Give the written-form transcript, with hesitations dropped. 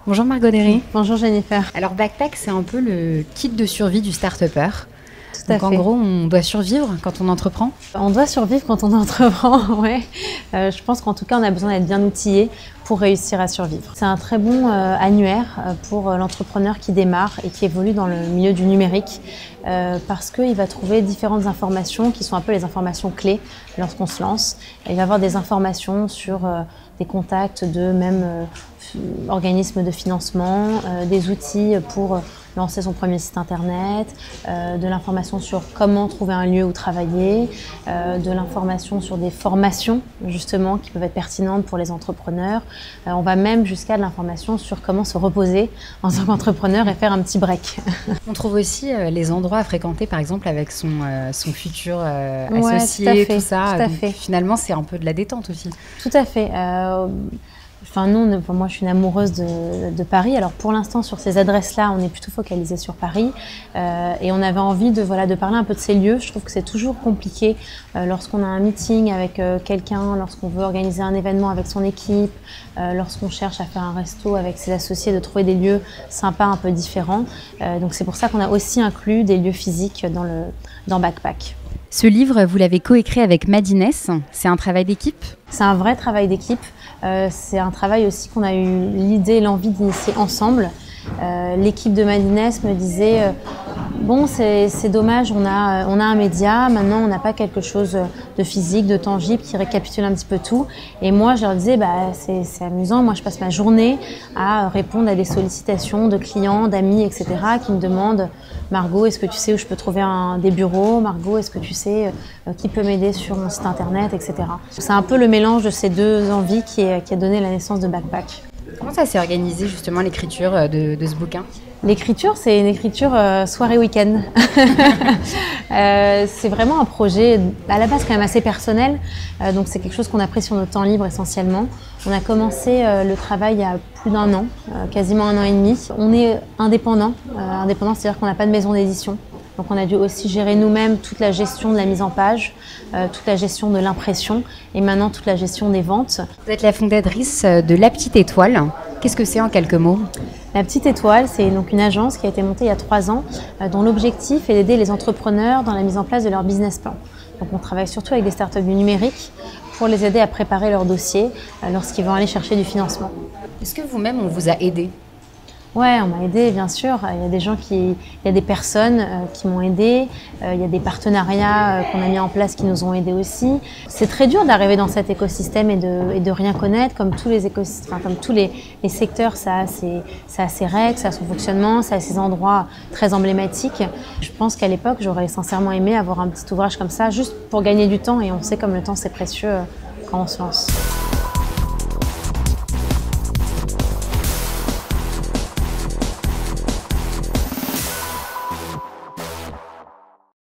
Bonjour Margot Derry. Bonjour Jennifer. Alors Backpack, c'est un peu le kit de survie du start-upper. Tout à Donc en fait. gros, on doit survivre quand on entreprend. On doit survivre quand on entreprend, ouais. Je pense qu'en tout cas, on a besoin d'être bien outillé pour réussir à survivre. C'est un très bon annuaire pour l'entrepreneur qui démarre et qui évolue dans le milieu du numérique parce qu'il va trouver différentes informations qui sont un peu les informations clés lorsqu'on se lance. Il va avoir des informations sur des contacts de même organismes de financement, des outils pour lancer son premier site internet, de l'information sur comment trouver un lieu où travailler, de l'information sur des formations justement qui peuvent être pertinentes pour les entrepreneurs. On va même jusqu'à de l'information sur comment se reposer en tant qu'entrepreneur et faire un petit break. On trouve aussi les endroits à fréquenter, par exemple avec son futur Ouais, associé, tout ça. Tout à Donc, fait. finalement, c'est un peu de la détente aussi. Tout à fait. Enfin, moi, je suis une amoureuse de Paris. Alors, pour l'instant, sur ces adresses-là, on est plutôt focalisé sur Paris. Et on avait envie de parler un peu de ces lieux. Je trouve que c'est toujours compliqué lorsqu'on a un meeting avec quelqu'un, lorsqu'on veut organiser un événement avec son équipe, lorsqu'on cherche à faire un resto avec ses associés, de trouver des lieux sympas, un peu différents. Donc, c'est pour ça qu'on a aussi inclus des lieux physiques dans Backpack. Ce livre, vous l'avez coécrit avec Madines. C'est un travail d'équipe? C'est un vrai travail d'équipe. C'est un travail aussi qu'on a eu l'idée et l'envie d'initier ensemble. L'équipe de Madines me disait bon, c'est dommage, on a un média, maintenant on n'a pas quelque chose de physique, de tangible qui récapitule un petit peu tout. Et moi, je leur disais c'est amusant, moi je passe ma journée à répondre à des sollicitations de clients, d'amis, etc. qui me demandent Margot, est-ce que tu sais où je peux trouver des bureaux? Margot, est-ce que tu sais qui peut m'aider sur mon site internet, etc. C'est un peu le mélange de ces deux envies qui a donné la naissance de Backpack. Comment ça s'est organisé justement l'écriture de ce bouquin? L'écriture, c'est une écriture soirée-week-end. C'est vraiment un projet à la base quand même assez personnel, donc c'est quelque chose qu'on a pris sur notre temps libre essentiellement. On a commencé le travail il y a plus d'1 an, quasiment 1 an et demi. On est indépendant, c'est-à-dire qu'on n'a pas de maison d'édition. Donc on a dû aussi gérer nous-mêmes toute la gestion de la mise en page, toute la gestion de l'impression et maintenant toute la gestion des ventes. Vous êtes la fondatrice de La Petite Étoile. Qu'est-ce que c'est en quelques mots? La Petite Étoile, c'est donc une agence qui a été montée il y a 3 ans, dont l'objectif est d'aider les entrepreneurs dans la mise en place de leur business plan. Donc on travaille surtout avec des startups du numérique pour les aider à préparer leur dossier lorsqu'ils vont aller chercher du financement. Est-ce que vous-même, on vous a aidé? Ouais, on m'a aidé, bien sûr. Il y a des personnes qui m'ont aidé. Il y a des partenariats qu'on a mis en place qui nous ont aidés aussi. C'est très dur d'arriver dans cet écosystème et de rien connaître. Comme tous les écosystèmes, comme tous les secteurs, ça a ses règles, ça a son fonctionnement, ça a ses endroits très emblématiques. Je pense qu'à l'époque, j'aurais sincèrement aimé avoir un petit ouvrage comme ça, juste pour gagner du temps. Et on sait comme le temps c'est précieux quand on se lance.